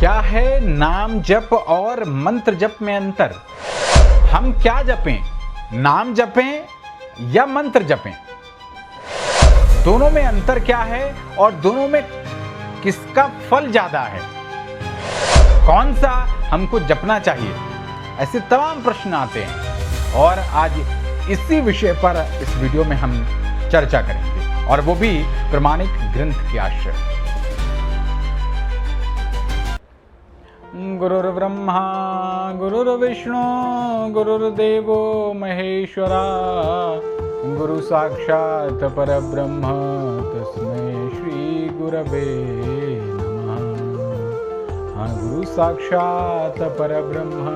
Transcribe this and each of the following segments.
क्या है नाम जप और मंत्र जप में अंतर? हम क्या जपें, नाम जपें या मंत्र जपें? दोनों में अंतर क्या है और दोनों में किसका फल ज्यादा है? कौन सा हमको जपना चाहिए? ऐसे तमाम प्रश्न आते हैं और आज इसी विषय पर इस वीडियो में हम चर्चा करेंगे और वो भी प्रमाणिक ग्रंथ के आश्रय। गुरुर्ब्रह्मा गुरुर्विष्णु गुरुर्देवो महेश्वरा गुरु साक्षात् परब्रह्म तस्मै श्री गुरवे नमः। हाँ, गुरु साक्षात् परब्रह्म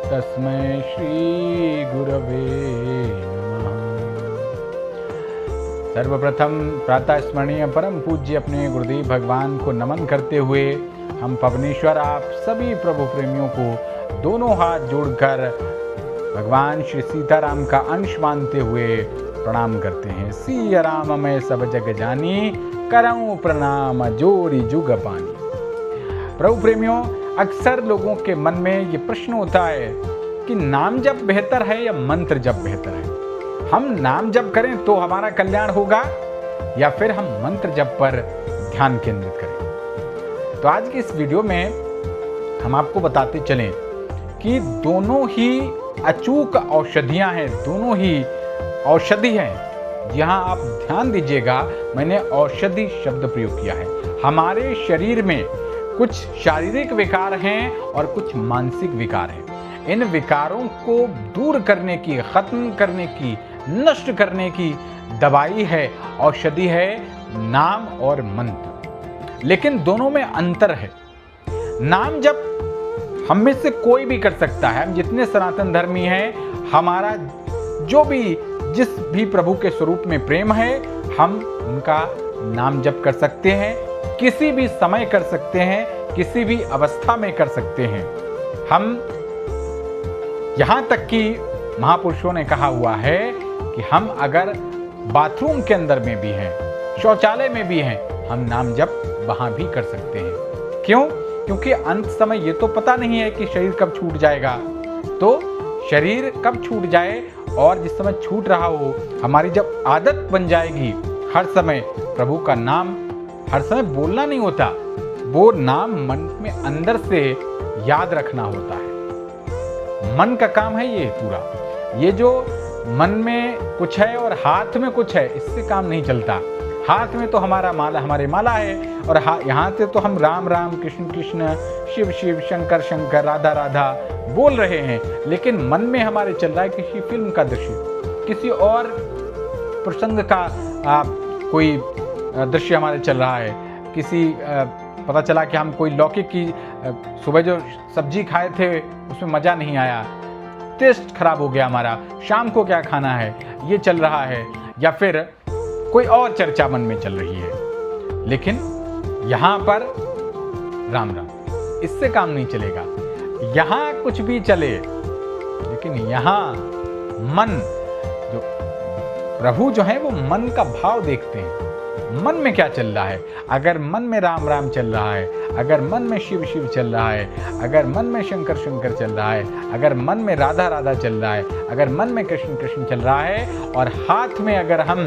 तस्मै श्री गुरवे नमः। सर्वप्रथम प्रातः स्मरणीय परम पूज्य अपने गुरुदेव भगवान को नमन करते हुए हम पवनेश्वर आप सभी प्रभु प्रेमियों को दोनों हाथ जोड़कर भगवान श्री सीताराम का अंश मानते हुए प्रणाम करते हैं। सिया राम मैं सब जग जानी करऊं प्रणाम जोरी जुग पानी। प्रभु प्रेमियों, अक्सर लोगों के मन में ये प्रश्न होता है कि नाम जप बेहतर है या मंत्र जप बेहतर है? हम नाम जप करें तो हमारा कल्याण होगा या फिर हम मंत्र जप पर ध्यान केंद्रित करें? तो आज की इस वीडियो में हम आपको बताते चलें कि दोनों ही अचूक औषधियां हैं, दोनों ही औषधि हैं। यहाँ आप ध्यान दीजिएगा, मैंने औषधि शब्द प्रयोग किया है। हमारे शरीर में कुछ शारीरिक विकार हैं और कुछ मानसिक विकार हैं। इन विकारों को दूर करने की, खत्म करने की, नष्ट करने की दवाई है, औषधि है नाम और मंत्र। लेकिन दोनों में अंतर है। नाम जप हम में से कोई भी कर सकता है। हम जितने सनातन धर्मी हैं, हमारा जो भी जिस भी प्रभु के स्वरूप में प्रेम है, हम उनका नाम जप कर सकते हैं, किसी भी समय कर सकते हैं, किसी भी अवस्था में कर सकते हैं। हम यहां तक कि महापुरुषों ने कहा हुआ है कि हम अगर बाथरूम के अंदर में भी हैं, शौचालय में भी हैं, हम नाम जप वहां भी कर सकते हैं। क्यों? क्योंकि अंत समय ये तो पता नहीं है कि शरीर कब छूट जाएगा। तो शरीर कब छूट जाए और जिस समय छूट रहा हो, हमारी जब आदत बन जाएगी हर समय प्रभु का नाम हर समय बोलना नहीं होता, वो नाम मन में अंदर से याद रखना होता है। मन का काम है ये पूरा। ये जो मन में कुछ है और हाथ में कुछ है, इससे काम नहीं चलता। हाथ में तो हमारा माला, हमारे माला है और यहाँ से तो हम राम राम कृष्ण कृष्ण शिव शिव शंकर शंकर राधा राधा बोल रहे हैं, लेकिन मन में हमारे चल रहा है किसी फिल्म का दृश्य, किसी और प्रसंग का कोई दृश्य हमारे चल रहा है। किसी पता चला कि हम कोई लौकी की सुबह जो सब्जी खाए थे उसमें मज़ा नहीं आया, टेस्ट खराब हो गया हमारा, शाम को क्या खाना है ये चल रहा है, या फिर कोई और चर्चा मन में चल रही है। लेकिन यहां पर राम राम, इससे काम नहीं चलेगा। यहां कुछ भी चले, लेकिन यहां मन जो प्रभु जो है वो मन का भाव देखते हैं। मन में क्या चल रहा है? अगर मन में राम राम चल रहा है, अगर मन में शिव शिव चल रहा है, अगर मन में शंकर शंकर चल रहा है, अगर मन में राधा राधा चल रहा है, अगर मन में कृष्ण कृष्ण चल रहा है और हाथ में अगर हम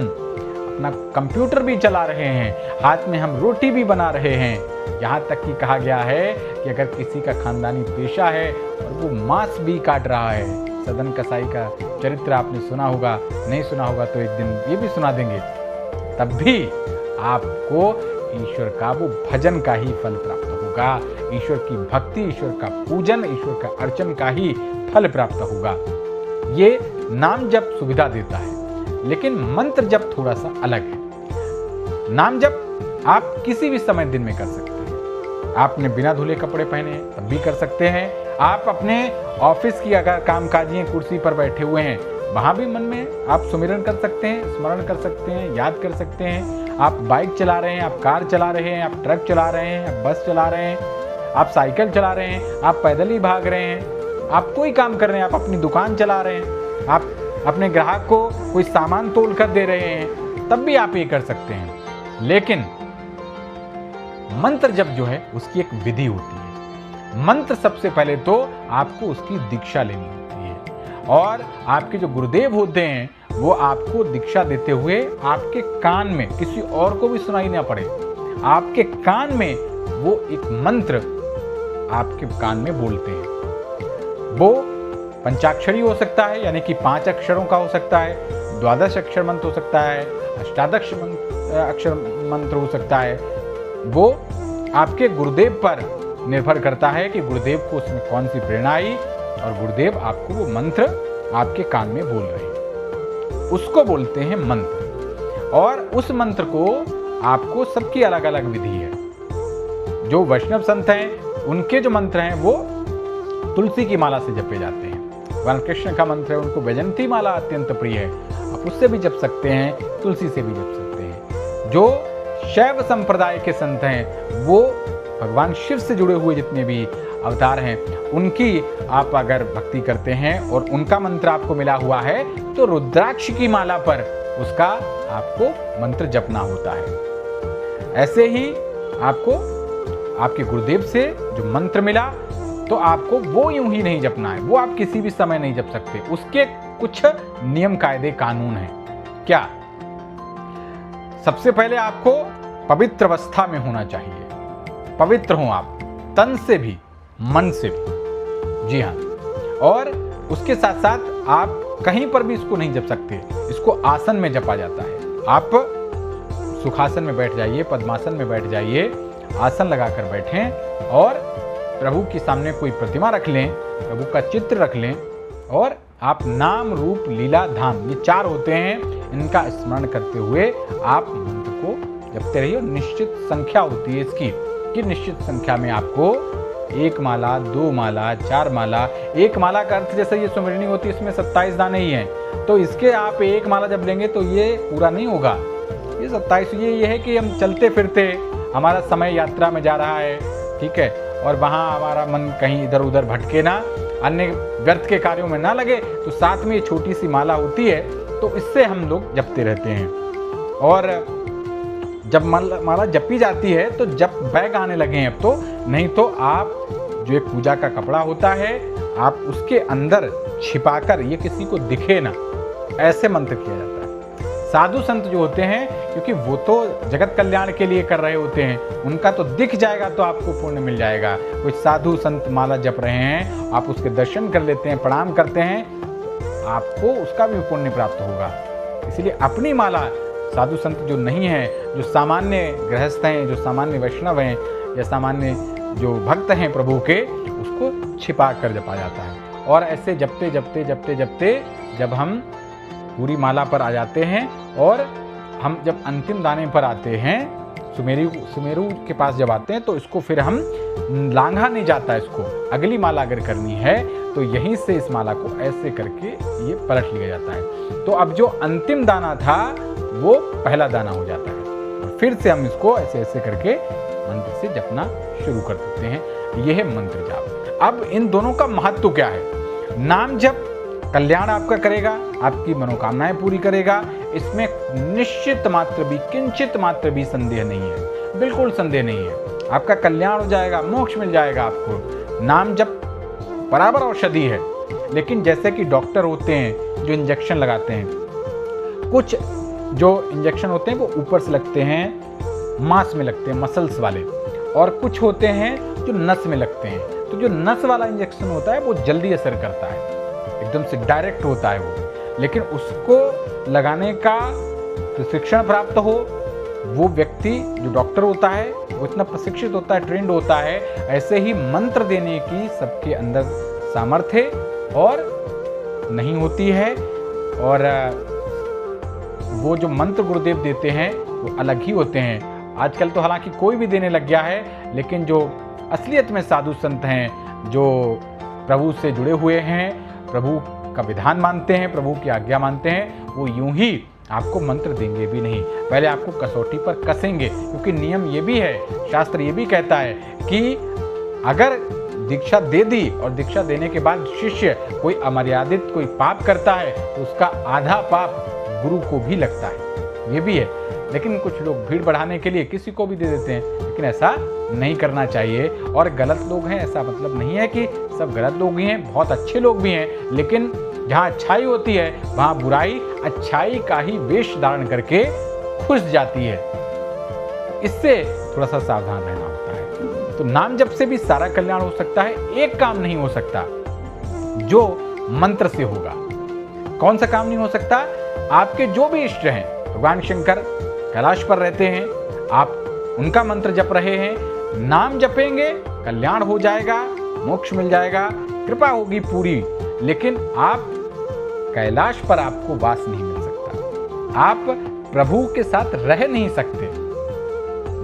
अपना कंप्यूटर भी चला रहे हैं, हाथ में हम रोटी भी बना रहे हैं, यहाँ तक कि कहा गया है कि अगर किसी का खानदानी पेशा है और वो मांस भी काट रहा है, सदन कसाई का चरित्र आपने सुना होगा, नहीं सुना होगा तो एक दिन ये भी सुना देंगे, तब भी आपको ईश्वर का वो भजन का ही फल प्राप्त होगा। ईश्वर की भक्ति, ईश्वर का पूजन, ईश्वर का अर्चन का ही फल प्राप्त होगा। ये नाम जप सुविधा देता है, लेकिन मंत्र जप थोड़ा सा अलग है। नाम जप आप किसी भी समय दिन में कर सकते हैं। आपने बिना धुले कपड़े पहने हैं तब भी कर सकते हैं। आप अपने ऑफिस की अगर कामकाजी कुर्सी पर बैठे हुए हैं, वहां भी मन में आप सुमिरन कर सकते हैं, स्मरण कर सकते हैं, याद कर सकते हैं। आप बाइक चला रहे हैं, आप कार चला रहे हैं, आप ट्रक चला रहे हैं, आप बस चला रहे हैं, आप साइकिल चला रहे हैं, आप पैदल ही भाग रहे हैं, आप कोई काम कर रहे हैं, आप अपनी दुकान चला रहे हैं, आप अपने ग्राहक को कोई सामान तोल कर दे रहे हैं, तब भी आप ये कर सकते हैं। लेकिन मंत्र जप जो है उसकी एक विधि होती है। मंत्र सबसे पहले तो आपको उसकी दीक्षा लेनी होती है, और आपके जो गुरुदेव होते हैं वो आपको दीक्षा देते हुए आपके कान में, किसी और को भी सुनाई ना पड़े, आपके कान में वो एक मंत्र आपके कान में बोलते हैं। वो पंचाक्षरी हो सकता है, यानी कि 5 अक्षरों का हो सकता है, 12 अक्षर मंत्र हो सकता है, अष्टादश अक्षर मंत्र हो सकता है। वो आपके गुरुदेव पर निर्भर करता है कि गुरुदेव को उसमें कौन सी प्रेरणा आई और गुरुदेव आपको वो मंत्र आपके कान में बोल रहे हैं, उसको बोलते हैं मंत्र। और उस मंत्र को आपको, सबकी अलग अलग विधि है। जो वैष्णव संत हैं उनके जो मंत्र हैं वो तुलसी की माला से जपे जाते हैं। भगवान कृष्ण का मंत्र है, उनको वैजयंती माला अत्यंत प्रिय है, आप उससे भी जप सकते हैं, तुलसी से भी जप सकते हैं। जो शैव संप्रदाय के संत हैं वो भगवान शिव से जुड़े हुए जितने भी अवतार हैं उनकी आप अगर भक्ति करते हैं और उनका मंत्र आपको मिला हुआ है तो रुद्राक्ष की माला पर उसका आपको मंत्र जपना होता है। ऐसे ही आपको आपके गुरुदेव से जो मंत्र मिला तो आपको वो यूं ही नहीं जपना है, वो आप किसी भी समय नहीं जप सकते, उसके कुछ नियम कायदे कानून हैं। क्या? सबसे पहले आपको पवित्र अवस्था में होना चाहिए, पवित्र हो आप, तन से भी मन से भी। जी हाँ, और उसके साथ साथ आप कहीं पर भी इसको नहीं जप सकते, इसको आसन में जपा जाता है। आप सुखासन में बैठ जाइए, पद्मासन में बैठ जाइए, आसन लगाकर बैठें और प्रभु के सामने कोई प्रतिमा रख लें, प्रभु का चित्र रख लें और आप नाम रूप लीला धाम, ये 4 होते हैं, इनका स्मरण करते हुए आप मंत्र को जपते रहिए। निश्चित संख्या होती है इसकी कि निश्चित संख्या में आपको 1 माला, 2 माला, 4 माला। 1 माला का अर्थ जैसे ये सुमरनी होती है, इसमें 27 दाने ही हैं, तो इसके आप 1 माला जब लेंगे तो ये पूरा नहीं होगा। ये 27 ये है कि हम चलते फिरते, हमारा समय यात्रा में जा रहा है, ठीक है, और वहाँ हमारा मन कहीं इधर उधर भटके ना, अन्य व्यर्थ के कार्यों में ना लगे, तो साथ में ये छोटी सी माला होती है, तो इससे हम लोग जपते रहते हैं। और जब माला जपी जाती है तो जप बैग आने लगे हैं अब तो, नहीं तो आप जो एक पूजा का कपड़ा होता है आप उसके अंदर छिपाकर, ये किसी को दिखे ना, ऐसे मंत्र किया जाता है। साधु संत जो होते हैं, क्योंकि वो तो जगत कल्याण के लिए कर रहे होते हैं, उनका तो दिख जाएगा तो आपको पुण्य मिल जाएगा। कुछ साधु संत माला जप रहे हैं, आप उसके दर्शन कर लेते हैं, प्रणाम करते हैं, तो आपको उसका भी पुण्य प्राप्त होगा। इसलिए अपनी माला साधु संत जो नहीं है, जो सामान्य गृहस्थ हैं, जो सामान्य वैष्णव हैं या सामान्य जो भक्त हैं प्रभु के, उसको छिपा कर जपा जाता है। और ऐसे जपते जपते जपते जपते जब हम पूरी माला पर आ जाते हैं और हम जब अंतिम दाने पर आते हैं, सुमेरु के पास जब आते हैं, तो इसको फिर हम लांघा नहीं जाता, इसको अगली माला अगर करनी है तो यहीं से इस माला को ऐसे करके ये पलट लिया जाता है। तो अब जो अंतिम दाना था वो पहला दाना हो जाता है, और फिर से हम इसको ऐसे ऐसे करके मंत्र से जपना शुरू कर देते हैं। यह है मंत्र जाप। अब इन दोनों का महत्व क्या है? नाम जप कल्याण आपका करेगा, आपकी मनोकामनाएं पूरी करेगा, इसमें निश्चित मात्र भी, किंचित मात्र भी संदेह नहीं है, बिल्कुल संदेह नहीं है। आपका कल्याण हो जाएगा, मोक्ष मिल जाएगा आपको। नाम जप बराबर औषधि है, लेकिन जैसे कि डॉक्टर होते हैं जो इंजेक्शन लगाते हैं, कुछ जो इंजेक्शन होते हैं वो ऊपर से लगते हैं, मांस में लगते हैं, मसल्स वाले, और कुछ होते हैं जो नस में लगते हैं। तो जो नस वाला इंजेक्शन होता है वो जल्दी असर करता है, एकदम से डायरेक्ट होता है वो, लेकिन उसको लगाने का प्रशिक्षण प्राप्त हो, वो व्यक्ति जो डॉक्टर होता है वो इतना प्रशिक्षित होता है, ट्रेंड होता है। ऐसे ही मंत्र देने की सबके अंदर सामर्थ्य और नहीं होती है, और वो जो मंत्र गुरुदेव देते हैं वो अलग ही होते हैं। आजकल तो हालांकि कोई भी देने लग गया है, लेकिन जो असलियत में साधु संत हैं, जो प्रभु से जुड़े हुए हैं, प्रभु का विधान मानते हैं, प्रभु की आज्ञा मानते हैं, वो यूं ही आपको मंत्र देंगे भी नहीं, पहले आपको कसौटी पर कसेंगे। क्योंकि नियम ये भी है, शास्त्र ये भी कहता है कि अगर दीक्षा दे दी और दीक्षा देने के बाद शिष्य कोई अमर्यादित कोई पाप करता है तो उसका आधा पाप गुरु को भी लगता है, ये भी है। लेकिन कुछ लोग भीड़ बढ़ाने के लिए किसी को भी दे देते हैं, लेकिन ऐसा नहीं करना चाहिए। और गलत लोग हैं ऐसा मतलब नहीं है कि सब गलत लोग ही हैं, बहुत अच्छे लोग भी हैं, लेकिन जहाँ अच्छाई होती है वहाँ बुराई अच्छाई का ही वेश धारण करके घुस जाती है। इससे थोड़ा सा सावधान रहना होता है। तो नाम जप से भी सारा कल्याण हो सकता है। एक काम नहीं हो सकता जो मंत्र से होगा। कौन सा काम नहीं हो सकता? आपके जो भी इष्ट हैं, भगवान शंकर कैलाश पर रहते हैं, आप उनका मंत्र जप रहे हैं, नाम जपेंगे कल्याण हो जाएगा, मोक्ष मिल जाएगा, कृपा होगी पूरी। लेकिन आप कैलाश पर आपको वास नहीं मिल सकता, आप प्रभु के साथ रह नहीं सकते।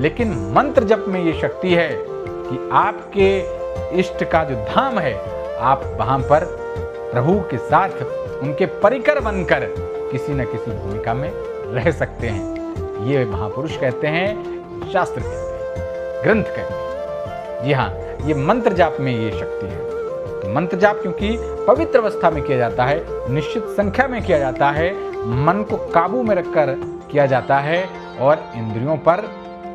लेकिन मंत्र जप में ये शक्ति है कि आपके इष्ट का जो धाम है, आप वहां पर प्रभु के साथ उनके परिकर बनकर किसी न किसी भूमिका में रह सकते हैं। ये महापुरुष कहते हैं, शास्त्र कहते हैं, ग्रंथ कहते हैं। जी हाँ, ये मंत्र जाप में ये शक्ति है। तो मंत्र जाप क्योंकि पवित्र अवस्था में किया जाता है, निश्चित संख्या में किया जाता है, मन को काबू में रखकर किया जाता है और इंद्रियों पर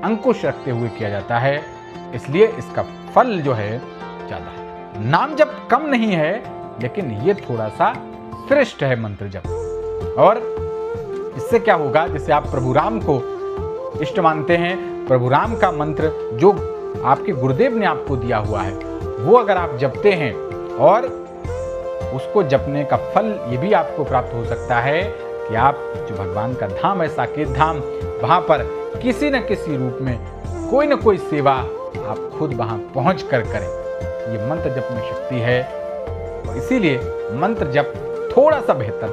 अंकुश रखते हुए किया जाता है, इसलिए इसका फल जो है ज्यादा है। नाम जप कम नहीं है, लेकिन ये थोड़ा सा श्रेष्ठ है मंत्र जप। और इससे क्या होगा, जैसे आप प्रभु राम को इष्ट मानते हैं, प्रभु राम का मंत्र जो आपके गुरुदेव ने आपको दिया हुआ है, वो अगर आप जपते हैं और उसको जपने का फल ये भी आपको प्राप्त हो सकता है कि आप जो भगवान का धाम है, साकेत धाम, वहां पर किसी न किसी रूप में कोई न कोई सेवा आप खुद वहां पहुंच कर करें। ये मंत्र जप में शक्ति है और इसीलिए मंत्र जप थोड़ा सा बेहतर,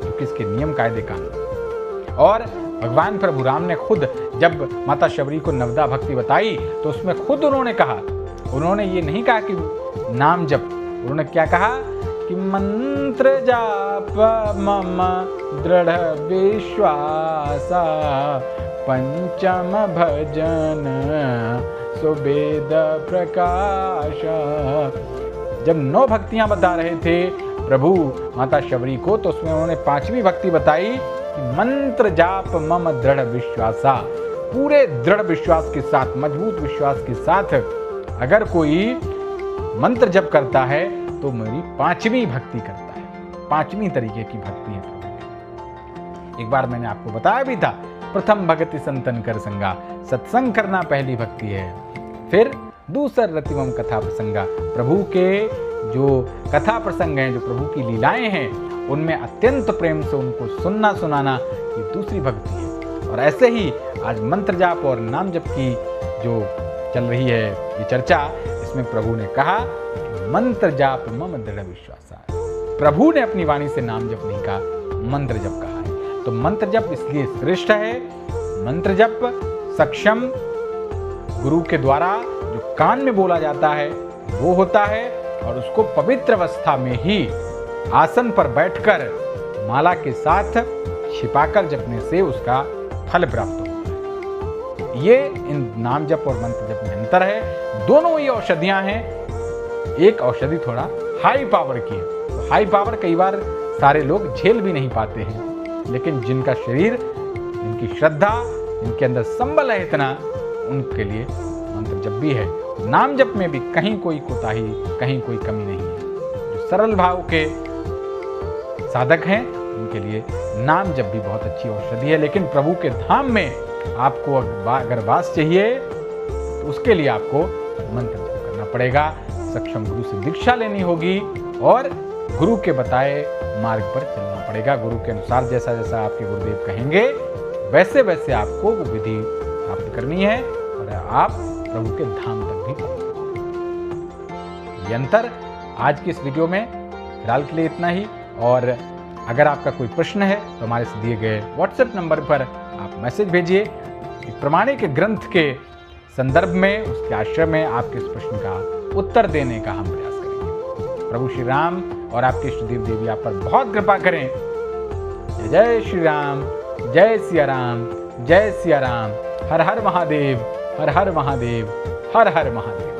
क्योंकि इसके नियम कायदे कानून। और भगवान प्रभु राम ने खुद जब माता शबरी को नवदा भक्ति बताई तो उसमें खुद उन्होंने कहा, उन्होंने ये नहीं कहा कि नाम जप, उन्होंने क्या कहा कि मंत्र जाप मम दृढ़ विश्वास पंचम भजन सुवेद प्रकाश। जब 9 भक्तियां बता रहे थे प्रभु माता शबरी को, तो उसमें उन्होंने 5वीं भक्ति बताई कि मंत्र जाप मम दृढ़ विश्वासा। पूरे दृढ़ विश्वास के साथ, मजबूत विश्वास के साथ अगर कोई मंत्र जप करता है तो मेरी 5वीं भक्ति करता है। 5वीं तरीके की भक्ति है प्रभु। एक बार मैंने आपको बताया भी था, प्रथम भक्ति संतन कर संगा, सत्संग करना पहली भक्ति है। फिर दूसर रतिमम कथा प्रसंगा, प्रभु के जो कथा प्रसंग हैं, जो प्रभु की लीलाएं हैं, उनमें अत्यंत प्रेम से उनको सुनना सुनाना, ये दूसरी भक्ति है। और ऐसे ही आज मंत्र जाप और नाम जप की जो चल रही है ये चर्चा, इसमें प्रभु ने कहा मंत्र जाप मम दृढ़ विश्वास। प्रभु ने अपनी वाणी से नाम जप नहीं कहा, मंत्र जप कहा है। तो मंत्र जप इसलिए श्रेष्ठ है। मंत्र जप सक्षम गुरु के द्वारा जो कान में बोला जाता है वो होता है, और उसको पवित्र अवस्था में ही आसन पर बैठकर माला के साथ छिपाकर जपने से उसका फल प्राप्त होता है। ये इन नाम जप और मंत्र जप में अंतर है। दोनों ही औषधियां हैं। एक औषधि थोड़ा हाई पावर की है, तो हाई पावर कई बार सारे लोग झेल भी नहीं पाते हैं, लेकिन जिनका शरीर, जिनकी श्रद्धा, जिनके अंदर संबल है इतना, उनके लिए मंत्र जप भी है। नाम जप में भी कहीं कोई कोताही, कहीं कोई कमी नहीं है। जो सरल भाव के साधक हैं उनके लिए नाम जप भी बहुत अच्छी औषधि है। लेकिन प्रभु के धाम में आपको अगर वास चाहिए तो उसके लिए आपको मंत्र जप करना पड़ेगा, सक्षम गुरु से दीक्षा लेनी होगी और गुरु के बताए मार्ग पर चलना पड़ेगा। गुरु के अनुसार जैसा जैसा आपके गुरुदेव कहेंगे वैसे वैसे आपको वो विधि प्राप्त करनी है और आप प्रभु के धाम तक भी पहुंच सकते। ये अंतर आज की इस वीडियो में फिलहाल के लिए इतना ही। और अगर आपका कोई प्रश्न है तो हमारे से दिए गए व्हाट्सएप नंबर पर आप मैसेज भेजिए। प्रमाणिक ग्रंथ के संदर्भ में, उसके आश्रय में आपके इस प्रश्न का उत्तर देने का हम प्रयास करेंगे। प्रभु श्री राम और आपके इष्टदेव देवी आप पर बहुत कृपा करें। जय श्री राम, जय सिया राम, जय सिया राम। हर हर महादेव, हर हर महादेव, हर हर महादेव।